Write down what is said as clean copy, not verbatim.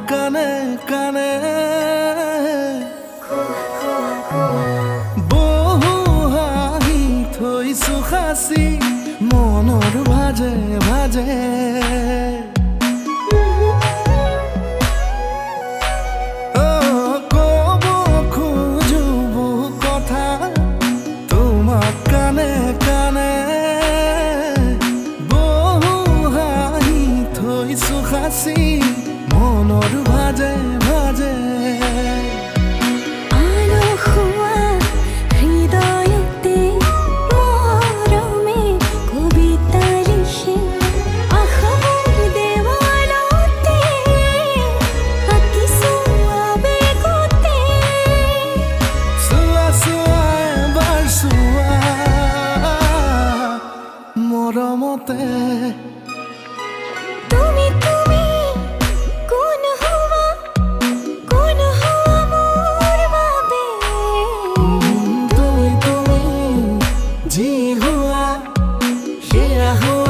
কানে কানে বহু হাঁহি থৈছো সাঁচি মনৰ ভাজে ভাজে কব খোজো বহু কথা তোমাক কানে কানে বহু হাঁহি থৈছো সাঁচি মনৰ ভাজে ভাজে আলো খুৱা হৃদয়তে মৰমে কবিতা লিখে আশাৰ দেৱালতে আঁকিছো আবেগতে চোৱা চোৱা এবাৰ চোৱা মৰমতে তুমি তুমি কোন হুৱা মোৰ বাবে তুমি তুমি যি হোৱা সেয়া হোৱা